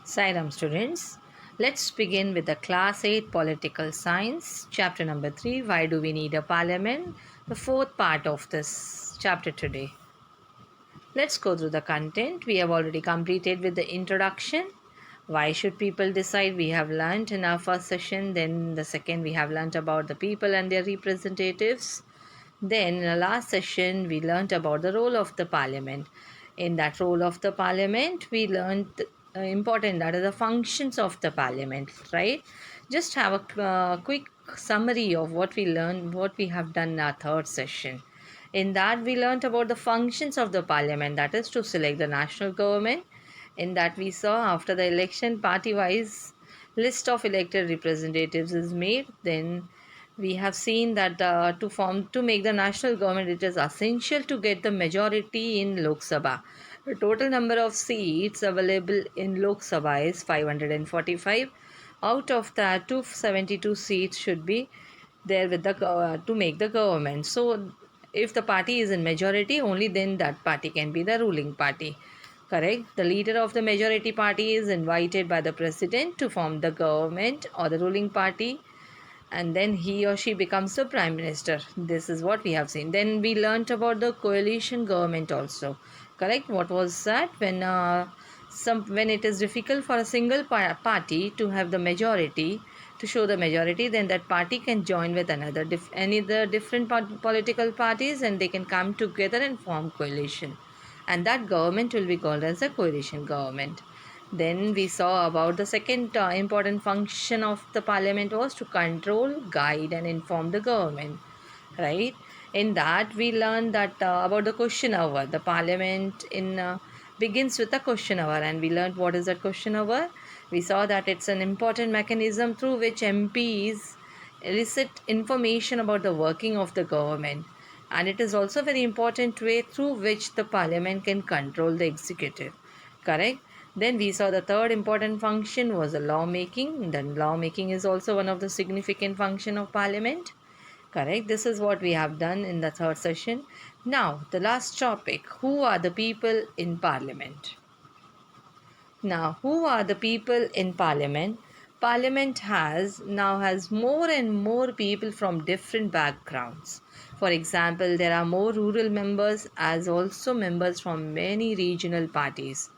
Sairam students, let's begin with the Class 8 Political Science, Chapter number 3, Why Do We Need a Parliament? The fourth part of this chapter today. Let's go through the content. We have already completed with the introduction. Why should people decide? We have learnt in our first session. Then the second, we have learnt about the people and their representatives. Then in the last session, we learnt about the role of the parliament. In that role of the parliament, we learnt important that are the functions of the parliament, right? Just have a quick summary of what we learned, what we have done in our third session. In that, we learnt about the functions of the parliament, that is to select the national government. In that, we saw after the election, party wise list of elected representatives is made. Then we have seen that to make the national government, it is essential to get the majority in Lok Sabha. The total number of seats available in Lok Sabha is 545. Out of that, 272 seats should be there with the to make the government. So if the party is in majority, only then that party can be the ruling party. Correct. The leader of the majority party is invited by the president to form the government or the ruling party, and then he or she becomes the prime minister. This is what we have seen. Then we learnt about the coalition government also. Correct. What was that? When it is difficult for a single party to have the majority, to show the majority, then that party can join with any other different political parties, and they can come together and form coalition, and that government will be called as a coalition government. Then we saw about the second important function of the parliament was to control, guide, and inform the government, right? In that, we learned that about the question hour. The parliament in begins with a question hour, and we learned what is that question hour. We saw that it's an important mechanism through which MPs elicit information about the working of the government, and it is also a very important way through which the parliament can control the executive. Correct. Then we saw the third important function was the lawmaking. Then lawmaking is also one of the significant function of parliament. Correct. This is what we have done in the third session. Now, the last topic, who are the people in parliament? Now, who are the people in parliament? Parliament has more and more people from different backgrounds. For example, there are more rural members as also members from many regional parties.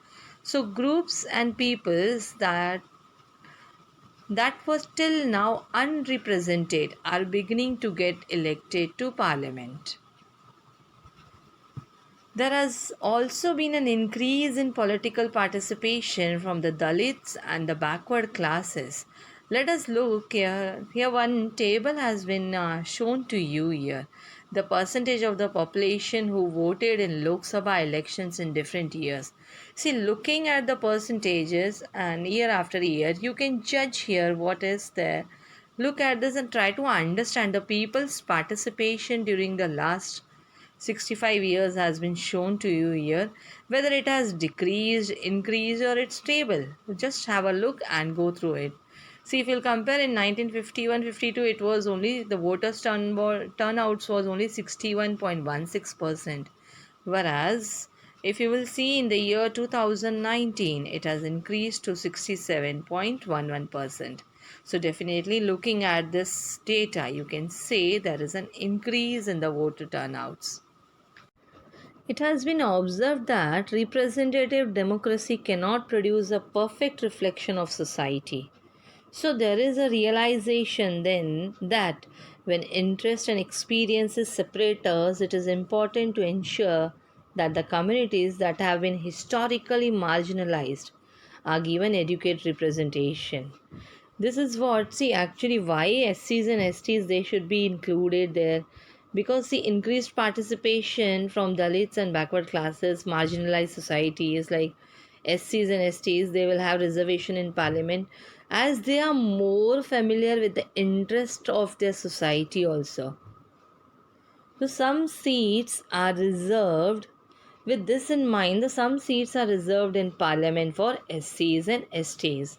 So groups and peoples that were till now unrepresented are beginning to get elected to parliament. There has also been an increase in political participation from the Dalits and the backward classes. Let us look here. Here, one table has been shown to you here. The percentage of the population who voted in Lok Sabha elections in different years. See, looking at the percentages and year after year, you can judge here what is there. Look at this and try to understand the people's participation during the last 65 years has been shown to you here, whether it has decreased, increased, or it's stable. Just have a look and go through it. See, if you'll compare in 1951-52, it was only the voters turnouts was only 61.16%, whereas if you will see in the year 2019, it has increased to 67.11%. So definitely looking at this data, you can say there is an increase in the voter turnouts. It has been observed that representative democracy cannot produce a perfect reflection of society. So there is a realization then that when interest and experiences separate us, it is important to ensure that the communities that have been historically marginalized are given adequate representation. This is what, see, actually why SCs and STs they should be included there, because the increased participation from Dalits and backward classes, marginalized societies like SCs and STs, they will have reservation in parliament as they are more familiar with the interest of their society also. So some seats are reserved. With this in mind, some seats are reserved in parliament for SCs and STs.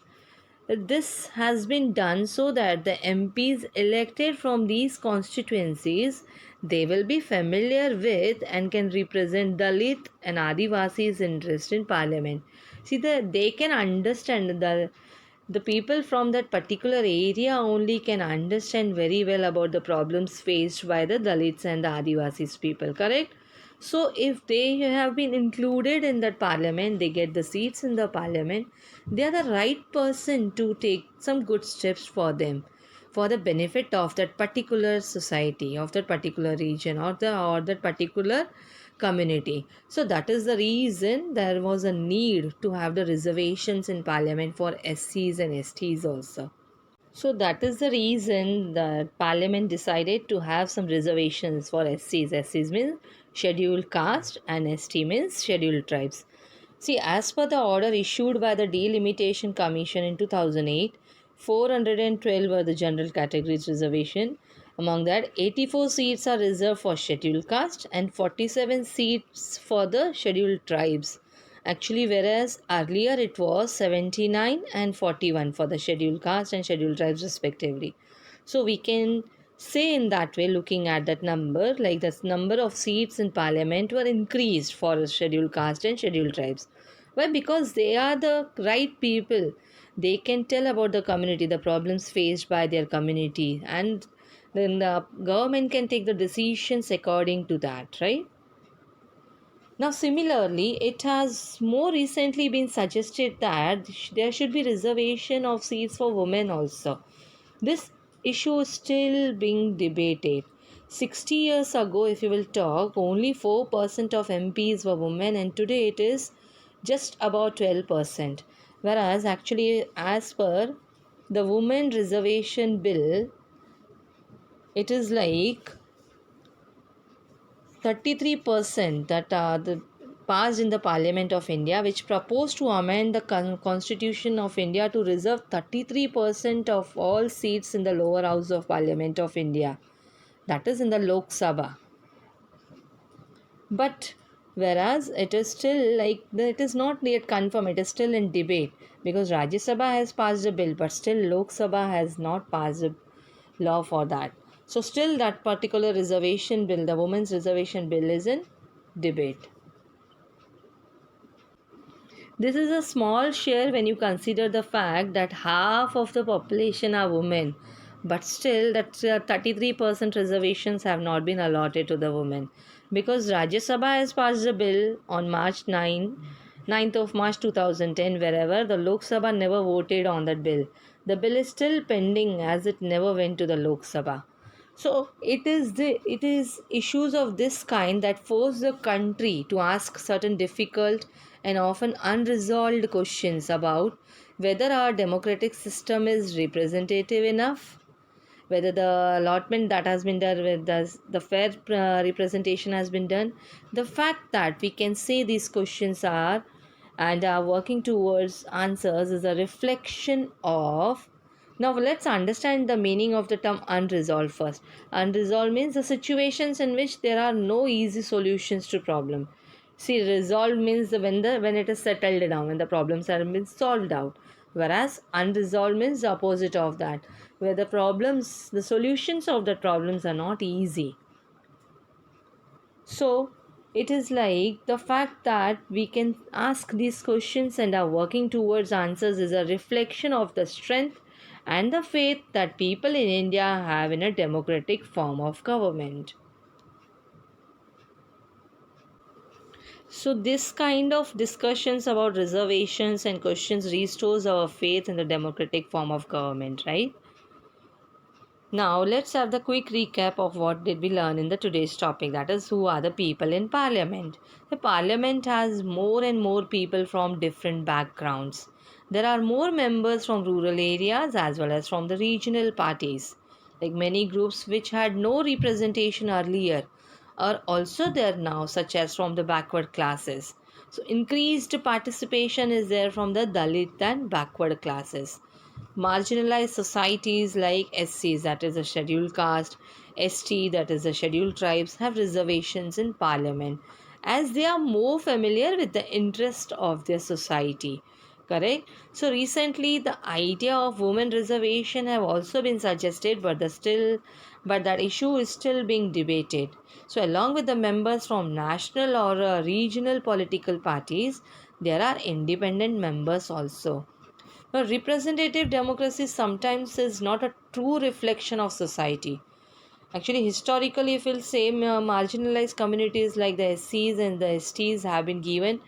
This has been done so that the MPs elected from these constituencies, they will be familiar with and can represent Dalit and Adivasis' interest in parliament. See, they can understand the people from that particular area only can understand very well about the problems faced by the Dalits and the Adivasis people, correct? So if they have been included in that parliament, they get the seats in the parliament, they are the right person to take some good steps for them, for the benefit of that particular society, of that particular region, or that particular community. So that is the reason there was a need to have the reservations in parliament for SCs and STs also. So that is the reason that Parliament decided to have some reservations for SCs. SCs means scheduled caste and ST means scheduled tribes. See, as per the order issued by the Delimitation Commission in 2008, 412 were the general categories reservation. Among that, 84 seats are reserved for scheduled caste and 47 seats for the scheduled tribes. Actually, whereas earlier it was 79 and 41 for the scheduled caste and scheduled tribes respectively. So we can say in that way, looking at that number, like the number of seats in parliament were increased for scheduled caste and scheduled tribes. Why? Because they are the right people. They can tell about the community, the problems faced by their community, and then the government can take the decisions according to that, right? Now, similarly, it has more recently been suggested that there should be reservation of seats for women also. This issue is still being debated. 60 years ago, if you will talk, only 4% of MPs were women, and today it is just about 12%. Whereas, actually, as per the Women Reservation Bill, it is like 33% that passed in the Parliament of India, which proposed to amend the Constitution of India to reserve 33% of all seats in the lower house of Parliament of India, that is in the Lok Sabha. But whereas it is still like it is not yet confirmed, it is still in debate, because Rajya Sabha has passed a bill, but still Lok Sabha has not passed a law for that. So still that particular reservation bill, the women's reservation bill, is in debate. This is a small share when you consider the fact that half of the population are women, but still that 33% reservations have not been allotted to the women, because Rajya Sabha has passed a bill on March 9th of March 2010, wherever the Lok Sabha never voted on that bill. The bill is still pending as it never went to the Lok Sabha. So it is issues of this kind that force the country to ask certain difficult and often unresolved questions about whether our democratic system is representative enough, whether the allotment that has been done, with the fair representation has been done. The fact that we can say these questions are and are working towards answers is a reflection of. Now let's understand the meaning of the term unresolved first. Unresolved means the situations in which there are no easy solutions to problem. See, resolved means when it is settled down, when the problems have been solved out. Whereas unresolved means the opposite of that, where the solutions of the problems are not easy. So it is like the fact that we can ask these questions and are working towards answers is a reflection of the strength and the faith that people in India have in a democratic form of government. So this kind of discussions about reservations and questions restores our faith in the democratic form of government, right? Now let's have the quick recap of what did we learn in the today's topic, that is who are the people in parliament. The parliament has more and more people from different backgrounds. There are more members from rural areas as well as from the regional parties. Like many groups which had no representation earlier are also there now, such as from the backward classes. So increased participation is there from the Dalit and backward classes. Marginalized societies like SCs, that is a scheduled caste, ST, that is the scheduled tribes, have reservations in parliament as they are more familiar with the interest of their society. Correct? So recently the idea of women reservation have also been suggested, but that issue is still being debated. So along with the members from national or regional political parties, There are independent members also. Now, representative democracy sometimes is not a true reflection of society. Actually, historically, if we'll say marginalized communities like the SCs and the STs have been given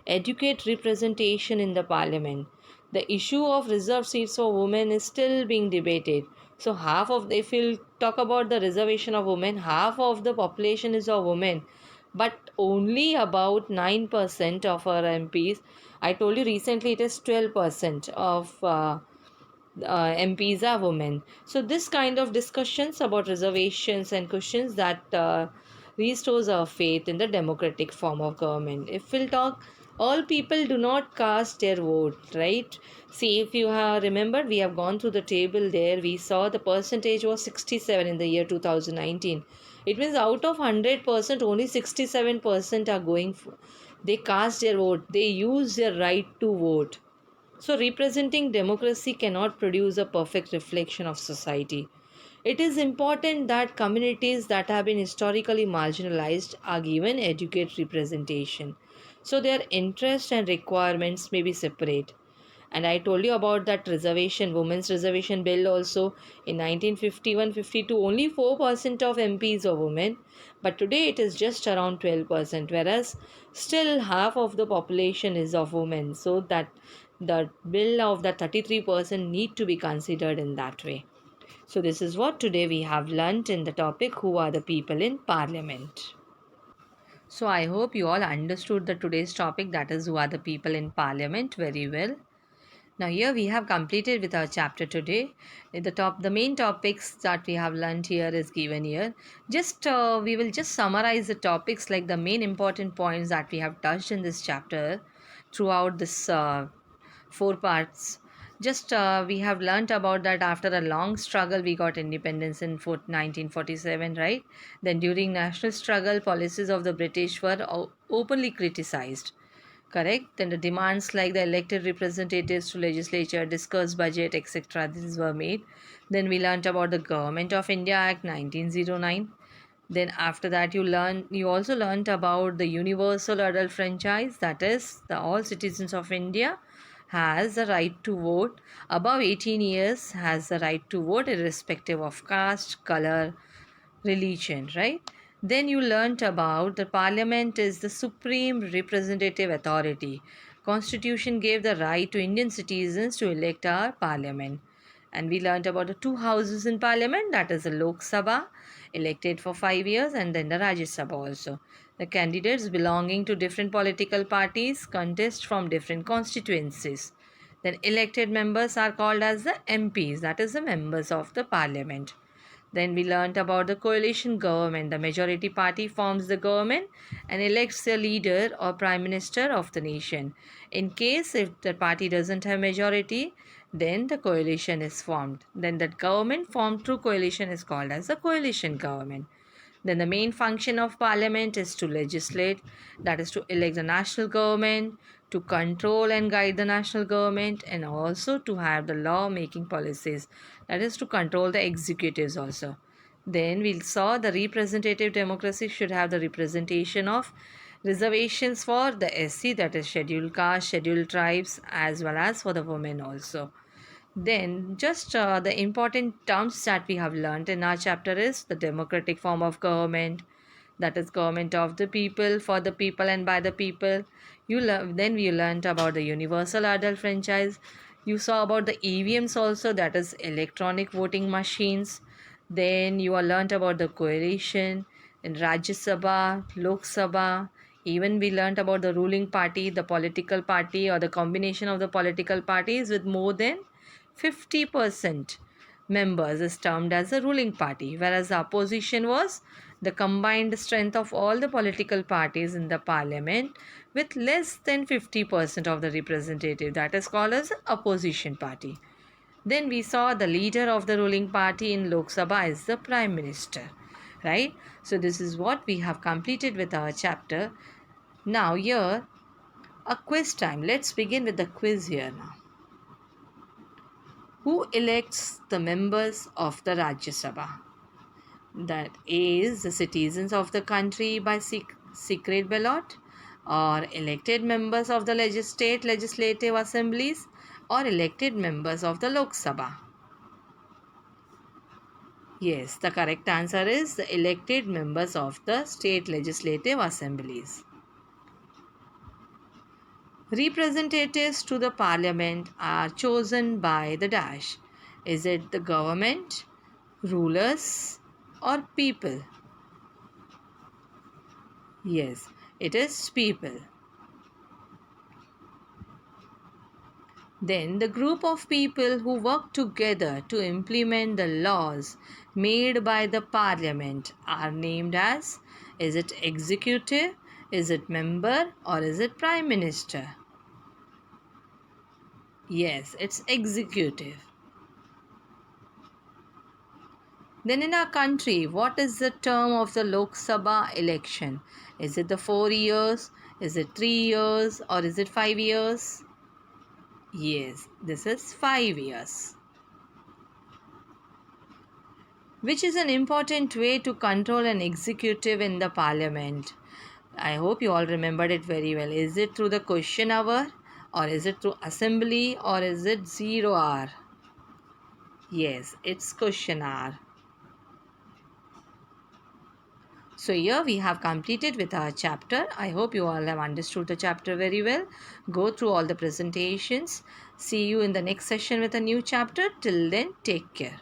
adequate representation in the parliament. The issue of reserved seats for women is still being debated. So, half of, if we'll talk about the reservation of women, half of the population is of women, but only about 9% of our MPs. I told you recently it is 12% of MPs are women. So this kind of discussions about reservations and questions that restores our faith in the democratic form of government. If we'll talk, all people do not cast their vote, right? See, if you have remembered, we have gone through the table there. We saw the percentage was 67 in the year 2019. It means out of 100%, only 67% are going for, they cast their vote. They use their right to vote. So, representing democracy cannot produce a perfect reflection of society. It is important that communities that have been historically marginalized are given adequate representation. So, their interests and requirements may be separate. And I told you about that reservation, women's reservation bill also in 1951-52, only 4% of MPs are women, but today it is just around 12%, whereas still half of the population is of women. So that the bill of the 33% need to be considered in that way. So this is what today we have learnt in the topic, who are the people in parliament. So I hope you all understood the today's topic, that is who are the people in parliament, very well. Now here we have completed with our chapter today. The main topics that we have learned here is given here. Just we will just summarize the topics, like the main important points that we have touched in this chapter throughout this four parts. Just we have learnt about that after a long struggle we got independence in 1947, right? Then during national struggle, policies of the British were openly criticized. Correct. Then the demands like the elected representatives to legislature, discuss budget, etc. These were made. Then we learnt about the Government of India Act 1909. Then after that you also learnt about the universal adult franchise, that is the all citizens of India has the right to vote, above 18 years has the right to vote irrespective of caste, color, religion, right? Then you learnt about the parliament is the supreme representative authority. Constitution gave the right to Indian citizens to elect our parliament. And we learnt about the two houses in parliament, that is the Lok Sabha, elected for 5 years, and then the Rajya Sabha also. The candidates belonging to different political parties contest from different constituencies. Then elected members are called as the MPs, that is the members of the parliament. Then we learnt about the coalition government. The majority party forms the government and elects the leader or prime minister of the nation. In case if the party doesn't have majority, then the coalition is formed. Then that government formed through coalition is called as the coalition government. Then the main function of parliament is to legislate, that is to elect the national government, to control and guide the national government, and also to have the law making policies, that is to control the executives also. Then we saw the representative democracy should have the representation of reservations for the SC, that is scheduled caste, scheduled tribes, as well as for the women also. Then, just the important terms that we have learned in our chapter is the democratic form of government, that is government of the people, for the people, and by the people. Then we learned about the universal adult franchise. You saw about the EVMs also, that is electronic voting machines. Then you are learnt about the coalition in Rajya Sabha, Lok Sabha. Even we learnt about the ruling party, the political party, or the combination of the political parties with more than 50% members is termed as the ruling party, whereas the opposition was the combined strength of all the political parties in the parliament with less than 50% of the representative, that is called as opposition party. Then we saw the leader of the ruling party in Lok Sabha is the prime minister, right? So this is what we have completed with our chapter. Now here a quiz time. Let's begin with the quiz here now. Who elects the members of the Rajya Sabha? That is the citizens of the country by secret ballot. or elected members of the state legislative assemblies, or elected members of the Lok Sabha? Yes, the correct answer is the elected members of the state legislative assemblies. Representatives to the parliament are chosen by the dash. Is it the government, rulers, or people? Yes, it is people. Then the group of people who work together to implement the laws made by the parliament are named as, is it executive, is it member, or is it prime minister? Yes, it's executive. Then in our country, what is the term of the Lok Sabha election? Is it the 4 years, is it 3 years, or is it 5 years? Yes, this is 5 years. Which is an important way to control an executive in the parliament? I hope you all remembered it very well. Is it through the question hour, or is it through assembly, or is it 0 hour? Yes, it's question hour. So here we have completed with our chapter. I hope you all have understood the chapter very well. Go through all the presentations. See you in the next session with a new chapter. Till then, take care.